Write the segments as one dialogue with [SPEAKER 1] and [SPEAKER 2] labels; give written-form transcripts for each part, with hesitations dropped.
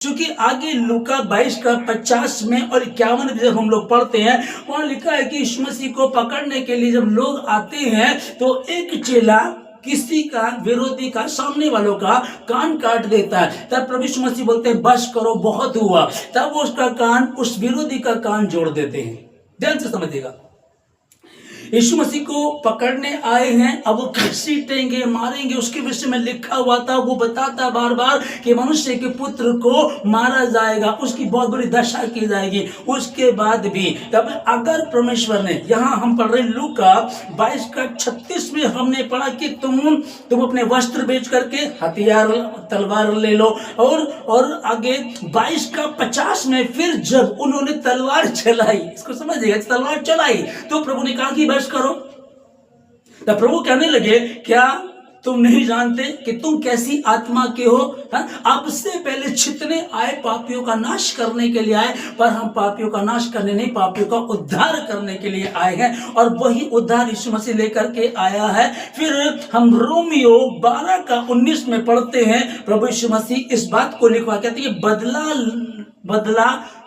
[SPEAKER 1] चूंकि आगे लूका 22 का 50 में और 51 में जब हम लोग पढ़ते हैं, वहां लिखा है कि यीशु मसीह को पकड़ने के लिए जब लोग आते हैं तो एक चेला किसी का, विरोधी का, सामने वालों का कान काट देता है। तब प्रभु यीशु मसीह बोलते हैं बस करो, बहुत हुआ। तब वो उसका कान, उस विरोधी का कान जोड़ देते हैं। ध्यान से समझिएगा, यीशु मसीह को पकड़ने आए हैं, अब वो घसीटेंगे, मारेंगे, उसके विषय में लिखा हुआ था। वो बताता बार बार कि मनुष्य के पुत्र को मारा जाएगा, उसकी बहुत बड़ी दशा की जाएगी। उसके बाद भी तब अगर परमेश्वर ने, यहां हम पढ़ रहे लूका 22 का 36 में हमने पढ़ा कि तुम अपने वस्त्र बेच करके हथियार, तलवार ले लो। और आगे 22 का 50 में फिर जब उन्होंने तलवार चलाई, इसको समझिएगा, तलवार चलाई तो प्रभु ने कहा कि बस करो। तब प्रभु कहने लगे, क्या तुम नहीं जानते कि तुम कैसी आत्मा के हो? आपसे पहले जितने आए पापियों का नाश करने के लिए आए, पर हम पापियों का नाश करने नहीं, पापियों का उद्धार करने के लिए आए हैं। और वही उद्धार यीशु मसीह लेकर के आया है। फिर हम रोमियो 12 का 19 में पढ़ते हैं, प्रभु यीशु मसीह इस बात को लिखवा कहते हैं, बदला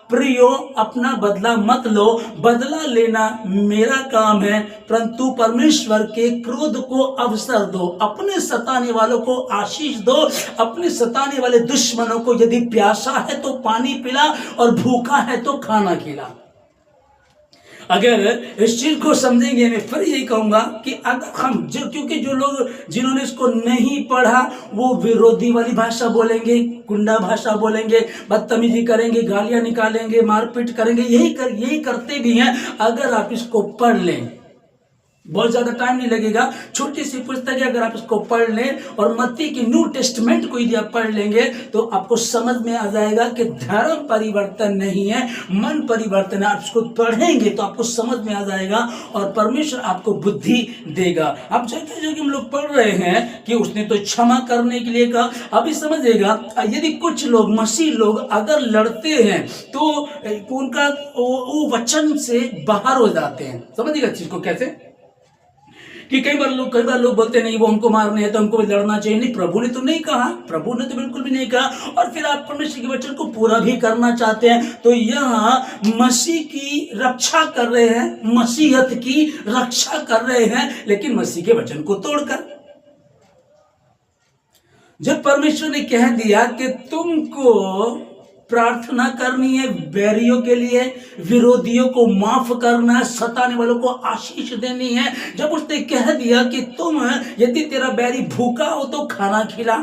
[SPEAKER 1] प्रियो, अपना बदला मत लो, बदला लेना मेरा काम है, परंतु परमेश्वर के क्रोध को अवसर दो। अपने सताने वालों को आशीष दो, अपने सताने वाले दुश्मनों को यदि प्यासा है तो पानी पिला और भूखा है तो खाना खिला। अगर इस चीज को समझेंगे, मैं फिर यही कहूंगा कि अगर हम क्योंकि जो लोग जिन्होंने इसको नहीं पढ़ा वो विरोधी वाली भाषा बोलेंगे, गुंडा भाषा बोलेंगे, बदतमीजी करेंगे, गालियां निकालेंगे, मारपीट करेंगे, यही करते भी हैं। अगर आप इसको पढ़ लें, बहुत ज्यादा टाइम नहीं लगेगा, छोटी सी पुस्तक है, अगर आप इसको पढ़ लें और मत्ती की न्यू टेस्टमेंट को यदि आप पढ़ लेंगे तो आपको समझ में आ जाएगा कि धर्म परिवर्तन नहीं है, मन परिवर्तन है। आप इसको पढ़ेंगे तो आपको समझ में आ जाएगा और परमेश्वर आपको बुद्धि देगा। आप जैसे हम लोग पढ़ रहे हैं कि उसने तो क्षमा करने के लिए कहा। अभी समझिएगा, यदि कुछ लोग, मसीह लोग अगर लड़ते हैं तो उनका वो वचन से बाहर हो जाते हैं। समझिएगा चीज को कैसे, कि कई बार लोग बोलते नहीं वो हमको मारने हैं तो हमको भी लड़ना चाहिए। नहीं, प्रभु ने तो नहीं कहा, प्रभु ने तो बिल्कुल भी नहीं कहा। और फिर आप परमेश्वर के वचन को पूरा भी करना चाहते हैं तो यहाँ मसीह की रक्षा कर रहे हैं, मसीहत की रक्षा कर रहे हैं, लेकिन मसीह के वचन को तोड़कर। जब परमेश्वर ने कह दिया कि तुमको प्रार्थना करनी है बैरियों के लिए, विरोधियों को माफ करना है, सताने वालों को आशीष देनी है, जब उसने कह दिया कि तुम यदि तेरा बैरी भूखा हो तो खाना खिला,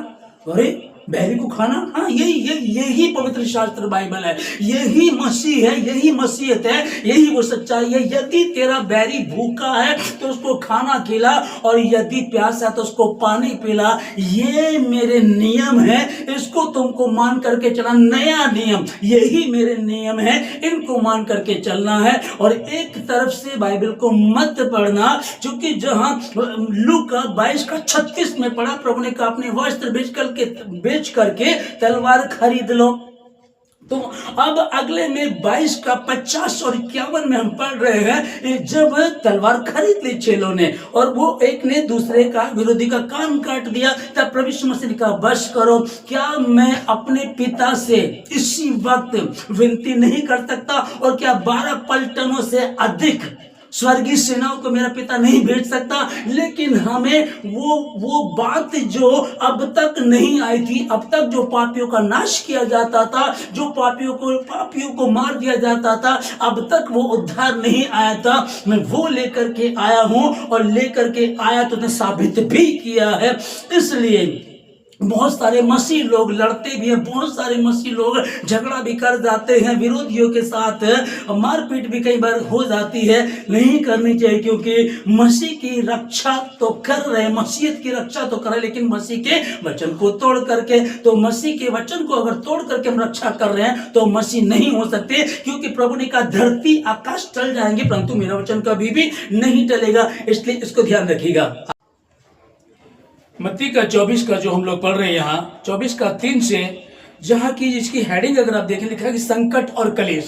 [SPEAKER 1] अरे बैरी को खाना, हाँ यही पवित्र शास्त्र बाइबल है, यही मसीह है, यही मसीहत है, यही वो सच्चाई है। यदि तेरा बैरी भूखा है तो उसको खाना खिला और यदि प्यासा है तो उसको पानी पिला। ये मेरे नियम है, इसको तुमको मान करके चलना। नया नियम, यही मेरे नियम है, इनको मान करके चलना है। और एक तरफ से बाइबल को मत पढ़ना, क्योंकि जहां लूका 22 का 36 में पढ़ा, प्रभु ने कहा अपने वस्त्र बेच करके तलवार खरीद लो। तो अब अगले में 22 का 50 और 51 में हम पढ़ रहे हैं, जब तलवार खरीद ली चेलों ने और वो एक ने दूसरे का, विरोधी का कान काट दिया, तब प्रभु यीशु मसीह ने कहा बस करो। क्या मैं अपने पिता से इसी वक्त विनती नहीं कर सकता? और क्या 12 पलटनों से अधिक स्वर्गीय सेनाओं को मेरा पिता नहीं भेज सकता? लेकिन हमें वो बात जो अब तक नहीं आई थी, अब तक जो पापियों का नाश किया जाता था, जो पापियों को मार दिया जाता था, अब तक वो उद्धार नहीं आया था, मैं वो लेकर के आया हूं। और लेकर के आया तो साबित भी किया है। इसलिए बहुत सारे मसीह लोग लड़ते भी हैं, बहुत सारे मसीह लोग झगड़ा भी कर जाते हैं, विरोधियों के साथ मारपीट भी कई बार हो जाती है। नहीं करनी चाहिए, क्योंकि मसीह की रक्षा तो कर रहे हैं, मसीहत की रक्षा तो कर रहे हैं, लेकिन मसीह के वचन को तोड़ करके। तो मसीह के वचन को अगर तोड़ करके हम रक्षा कर रहे हैं तो मसीह नहीं हो सकते, क्योंकि प्रभु ने कहा धरती आकाश टल जाएंगे परंतु मेरा वचन कभी भी नहीं टलेगा। इसलिए इसको ध्यान रखिएगा। मत्ती का 24 का जो हम लोग पढ़ रहे हैं, यहाँ 24 का 3 से, जहां की इसकी हेडिंग अगर आप देखें, लिखा है कि संकट और कलेश।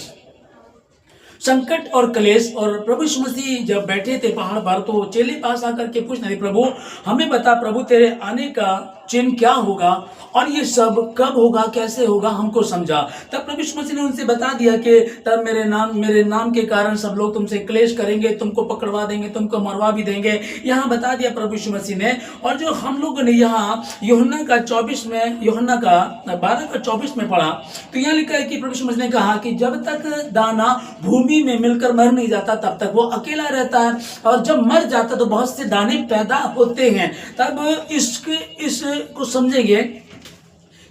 [SPEAKER 1] संकट और कलेश। और प्रभु यीशु मसीह जब बैठे थे पहाड़ पर तो चेले पास आकर के पूछने लगे, प्रभु हमें बता, प्रभु तेरे आने का चिन्ह क्या होगा और ये सब कब होगा, कैसे होगा, हमको समझा। तब प्रभु यीशु मसीह ने उनसे बता दिया कि तब मेरे नाम के कारण सब लोग तुमसे क्लेश करेंगे, तुमको पकड़वा देंगे, तुमको मरवा भी देंगे। यहाँ बता दिया प्रभु यीशु मसीह ने। और जो हम लोगों ने यहाँ यूहन्ना का 12 में पढ़ा, तो यहाँ लिखा है कि प्रभु यीशु मसीह ने कहा कि जब तक दाना भूमि में मिलकर मर नहीं जाता तब तक वो अकेला रहता है, और जब मर जाता तो बहुत से दाने पैदा होते हैं। तब इसको समझेंगे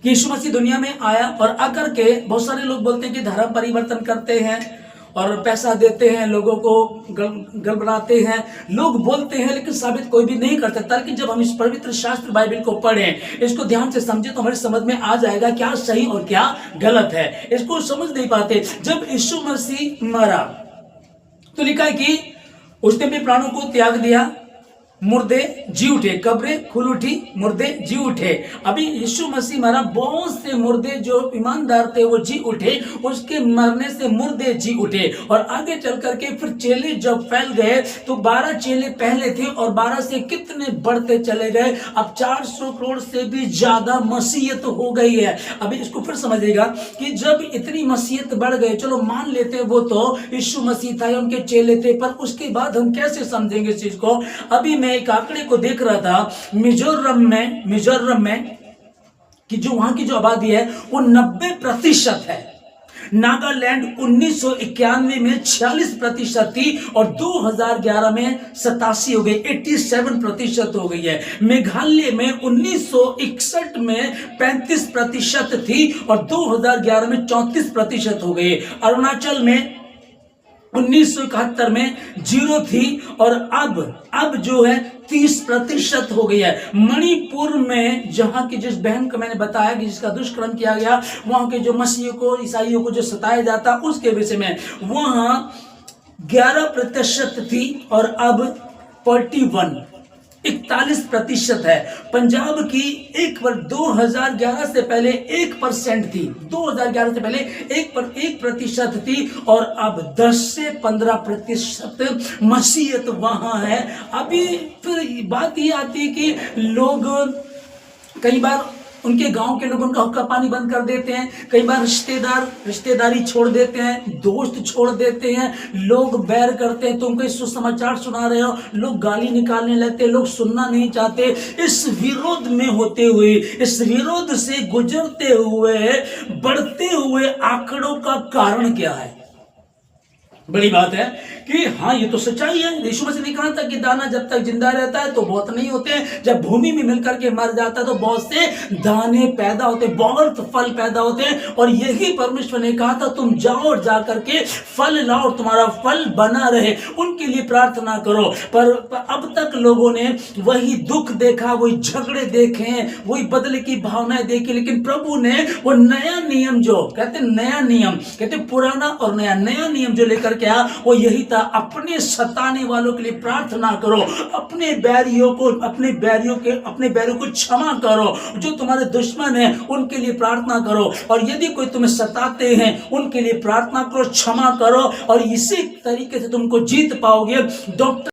[SPEAKER 1] कि यीशु मसीह दुनिया में आया और आकर के बहुत सारे लोग बोलते हैं कि धर्म परिवर्तन करते हैं और पैसा देते हैं, लोगों को गड़बड़ाते हैं, लोग बोलते हैं, लेकिन साबित कोई भी नहीं कर सकता। लेकिन जब हम इस पवित्र शास्त्र बाइबल को पढ़ें, इसको ध्यान से समझें, तो हमारी समझ में आ जाएगा क्या सही और क्या गलत है। इसको समझ नहीं पाते। जब यीशु मसीह मरा तो लिखा है कि उसने भी प्राणों को त्याग दिया, मुर्दे जी उठे, कब्रें खुल उठी, मुर्दे जी उठे। अभी यीशु मसीह मरा, बहुत से मुर्दे जो ईमानदार थे वो जी उठे, उसके मरने से मुर्दे जी उठे। और आगे चल करके फिर चेले जब फैल गए तो 12 चेले पहले थे और 12 से कितने बढ़ते चले गए। अब 400 करोड़ से भी ज्यादा मसीहत हो गई है। अभी इसको फिर समझिएगा कि जब इतनी मसीहत बढ़ गई, चलो मान लेते हैं वो तो यीशु मसीह था, उनके चेले थे, पर उसके बाद हम कैसे समझेंगे इस चीज को। अभी मैं एक आंकड़े को देख रहा था, मिजोरम में कि जो वहां की जो आबादी है वो 90% है। नागालैंड 1991 में 46% थी और 2011 में 87 हो गई, 87% हो गई है। मेघालय में 1961 में 35% थी और 2011 में 34% हो गई। अरुणाचल में 1971 में 0 थी और अब जो है 30% हो गई है। मणिपुर में जहां की जिस बहन को मैंने बताया कि जिसका दुष्कर्म किया गया, वहां के जो मसीहियों को, ईसाइयों को जो सताया जाता, उसके विषय में वहां 11% थी और अब 41% है। पंजाब की 2011 से पहले 1% थी, 2011 से पहले 1% थी और अब 10 से 15% मसीहत वहां है। अभी फिर बात ये आती है कि लोग कई बार उनके गांव के लोग उनका हुक्का पानी बंद कर देते हैं, कई बार रिश्तेदारी छोड़ देते हैं, दोस्त छोड़ देते हैं, लोग बैर करते हैं, तुम कोई सुसमाचार सुना रहे हो, लोग गाली निकालने लगते हैं, लोग सुनना नहीं चाहते। इस विरोध में होते हुए, इस विरोध से गुजरते हुए, बढ़ते हुए आंकड़ों का कारण क्या है? बड़ी बात है कि हाँ, ये तो सच्चाई है। यीशु मसीह ने कहा था कि दाना जब तक जिंदा रहता है तो बहुत नहीं होते हैं, जब भूमि में मिलकर के मर जाता है तो बहुत से दाने पैदा होते, बहुत फल पैदा होते हैं। और यही परमेश्वर ने कहा था, तुम जाओ और जा करके फल लाओ, तुम्हारा फल बना रहे, उनके लिए प्रार्थना करो। पर अब तक लोगों ने वही दुख देखा, वही झगड़े देखे, वही बदले की भावनाएं देखी। लेकिन प्रभु ने वो नया नियम, जो कहते नया नियम, कहते पुराना और नया नियम जो लेकर क्या, वो यही था, अपने सताने वालों के लिए प्रार्थना करो, अपने बैरियों को क्षमा करो, जो तुम्हारे दुश्मन हैं उनके लिए प्रार्थना करो, और यदि कोई तुम्हें सताते हैं उनके लिए प्रार्थना करो, क्षमा करो, और इसी तरीके से तुमको जीत पाओगे। डॉक्टर